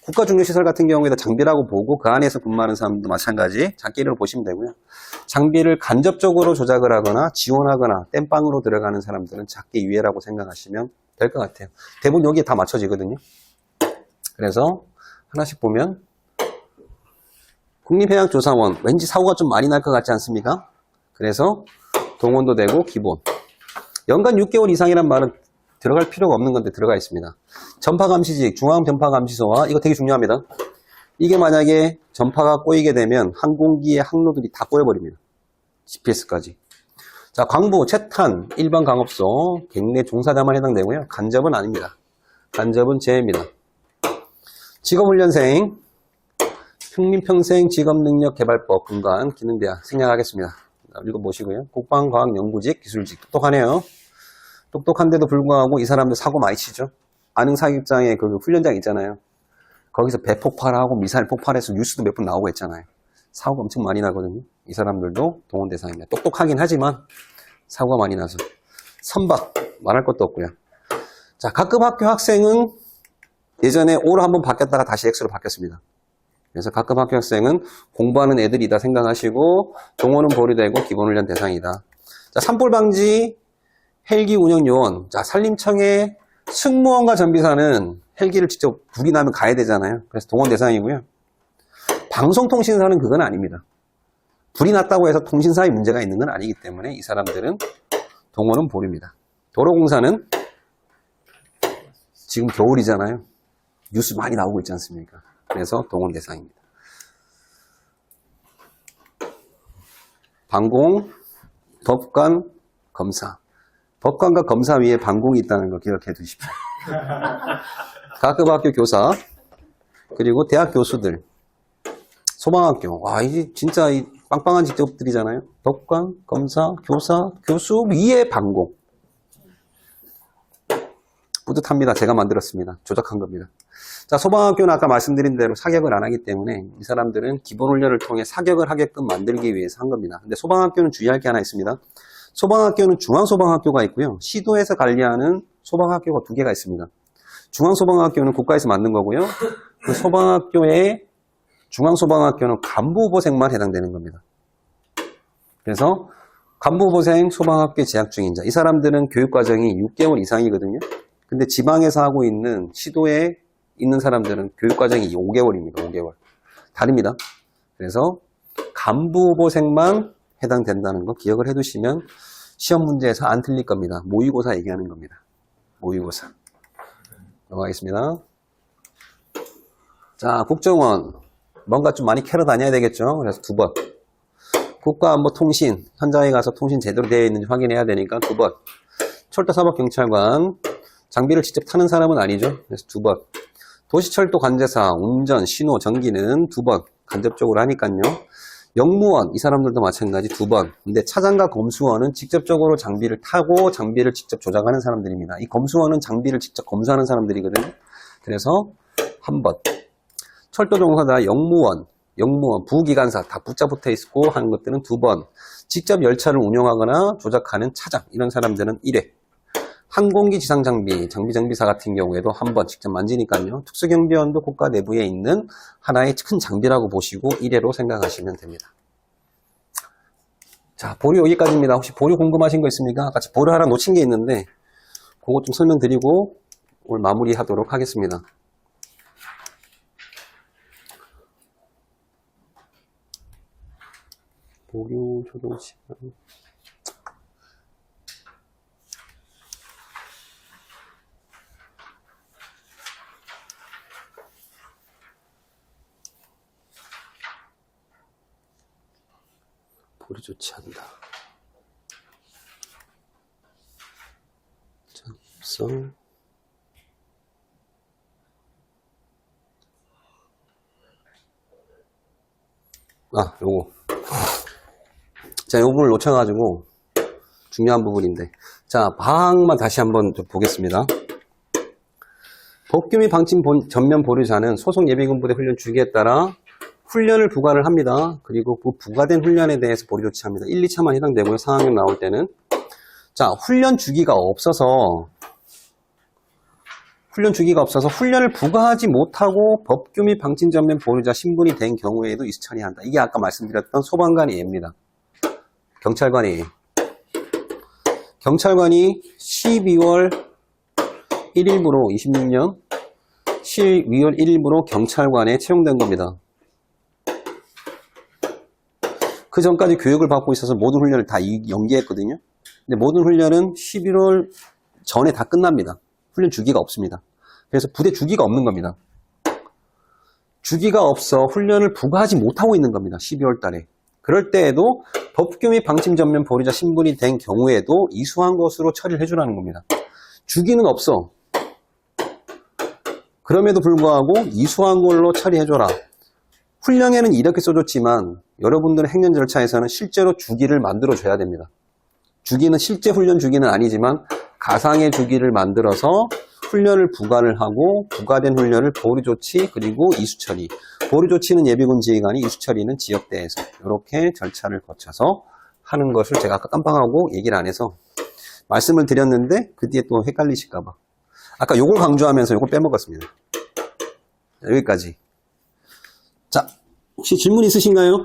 국가중요시설 같은 경우에도 장비라고 보고 그 안에서 근무하는 사람도 마찬가지 작게 1회로 보시면 되고요. 장비를 간접적으로 조작을 하거나 지원하거나 땜빵으로 들어가는 사람들은 작게 2회라고 생각하시면 될 것 같아요. 대부분 여기에 다 맞춰지거든요. 그래서 하나씩 보면 국립해양조사원 왠지 사고가 좀 많이 날 것 같지 않습니까? 그래서 동원도 되고 기본 연간 6개월 이상이란 말은 들어갈 필요가 없는 건데 들어가 있습니다. 전파감시직, 중앙전파감시소와 이거 되게 중요합니다. 이게 만약에 전파가 꼬이게 되면 항공기의 항로들이 다 꼬여버립니다. GPS까지. 자, 광부, 채탄, 일반 강업소, 객내 종사자만 해당되고요. 간접은 아닙니다. 간접은 제외입니다. 직업훈련생, 국민평생 직업능력개발법 근간 기능대학 생략하겠습니다. 읽어보시고요. 국방과학연구직, 기술직. 똑똑하네요. 똑똑한데도 불구하고 이 사람들 사고 많이 치죠. 안흥사격장에 그 훈련장 있잖아요. 거기서 배 폭발하고 미사일 폭발해서 뉴스도 몇 번 나오고 했잖아요. 사고가 엄청 많이 나거든요. 이 사람들도 동원 대상입니다. 똑똑하긴 하지만 사고가 많이 나서. 선박, 말할 것도 없고요. 자, 각급 학교 학생은 예전에 O로 한번 바뀌었다가 다시 X로 바뀌었습니다. 그래서 각급 학교 학생은 공부하는 애들이다 생각하시고 동원은 보류되고 기본훈련 대상이다. 자, 산불 방지 헬기 운영 요원. 자, 산림청의 승무원과 전비사는 헬기를 직접 불이 나면 가야 되잖아요. 그래서 동원 대상이고요. 방송통신사는 그건 아닙니다. 불이 났다고 해서 통신사에 문제가 있는 건 아니기 때문에 이 사람들은 동원은 보류입니다. 도로공사는 지금 겨울이잖아요. 뉴스 많이 나오고 있지 않습니까? 그래서 동원 대상입니다. 방공, 법관, 검사. 법관과 검사 위에 방공이 있다는 거 기억해 두십시오. 각급 학교 교사, 그리고 대학 교수들, 소방학교. 와, 이게 진짜 이 빵빵한 직업들이잖아요. 법관, 검사, 교사, 교수 위에 방공. 뿌듯합니다. 제가 만들었습니다. 조작한 겁니다. 자, 소방학교는 아까 말씀드린 대로 사격을 안 하기 때문에 이 사람들은 기본훈련을 통해 사격을 하게끔 만들기 위해서 한 겁니다. 근데 소방학교는 주의할 게 하나 있습니다. 소방학교는 중앙소방학교가 있고요. 시도에서 관리하는 소방학교가 2개가 있습니다. 중앙소방학교는 국가에서 만든 거고요. 그 소방학교의 중앙소방학교는 간부후보생만 해당되는 겁니다. 그래서 간부후보생 소방학교 재학 중인 자, 이 사람들은 교육과정이 6개월 이상이거든요. 근데 지방에서 하고 있는 시도에 있는 사람들은 교육과정이 5개월입니다. 5개월. 다릅니다. 그래서 간부후보생만 해당된다는 거 기억을 해두시면 시험 문제에서 안 틀릴 겁니다. 모의고사 얘기하는 겁니다. 모의고사. 넘어가겠습니다. 자, 국정원. 뭔가 좀 많이 캐러 다녀야 되겠죠. 그래서 2번. 국가안보통신. 현장에 가서 통신 제대로 되어 있는지 확인해야 되니까 2번. 철도사법경찰관. 장비를 직접 타는 사람은 아니죠. 그래서 2번. 도시철도 관제사, 운전, 신호, 전기는 2번. 간접적으로 하니까요. 영무원, 이 사람들도 마찬가지 2번. 근데 차장과 검수원은 직접적으로 장비를 타고 장비를 직접 조작하는 사람들입니다. 이 검수원은 장비를 직접 검수하는 사람들이거든요. 그래서 1번. 철도 종사자, 영무원, 부기관사 다 붙자 붙어 있고 하는 것들은 2번. 직접 열차를 운영하거나 조작하는 차장, 이런 사람들은 1회. 항공기 지상장비, 장비정비사 같은 경우에도 1번 직접 만지니까요. 특수경비원도 국가 내부에 있는 하나의 큰 장비라고 보시고 1회로 생각하시면 됩니다. 자, 보류 여기까지입니다. 혹시 보류 궁금하신 거 있습니까? 같이 보류 하나 놓친 게 있는데 그거 좀 설명드리고 오늘 마무리하도록 하겠습니다. 보류 조정 시간. 보류 조치한다. 작성. 요거. 자, 요 부분을 놓쳐가지고 중요한 부분인데. 자, 방학만 다시 한번 좀 보겠습니다. 법규 및 방침 전면 보류자는 소속 예비군부대 훈련 주기에 따라 훈련을 부과를 합니다. 그리고 그 부과된 훈련에 대해서 보류 조치합니다. 1, 2차만 해당되고요. 4학년 나올 때는. 자, 훈련 주기가 없어서 훈련을 부과하지 못하고 법규 및 방침 전면 보류자 신분이 된 경우에도 이수 처리한다. 이게 아까 말씀드렸던 소방관의 예입니다. 경찰관이 12월 1일부로 26년 12월 1일부로 경찰관에 채용된 겁니다. 그 전까지 교육을 받고 있어서 모든 훈련을 다 연기했거든요. 근데 모든 훈련은 11월 전에 다 끝납니다. 훈련 주기가 없습니다. 그래서 부대 주기가 없는 겁니다. 주기가 없어 훈련을 부과하지 못하고 있는 겁니다. 12월 달에. 그럴 때에도 법규 및 방침 전면 보류자 신분이 된 경우에도 이수한 것으로 처리를 해주라는 겁니다. 주기는 없어. 그럼에도 불구하고 이수한 걸로 처리해줘라. 훈령에는 이렇게 써줬지만 여러분들의 행정 절차에서는 실제로 주기를 만들어줘야 됩니다. 주기는 실제 훈련 주기는 아니지만 가상의 주기를 만들어서 훈련을 부과를 하고 부과된 훈련을 보류조치 그리고 이수처리. 보류조치는 예비군 지휘관이 이수처리는 지역대에서 이렇게 절차를 거쳐서 하는 것을 제가 아까 깜빡하고 얘기를 안 해서 말씀을 드렸는데 그 뒤에 또 헷갈리실까봐 아까 요걸 강조하면서 요걸 빼먹었습니다. 여기까지. 자, 혹시 질문 있으신가요?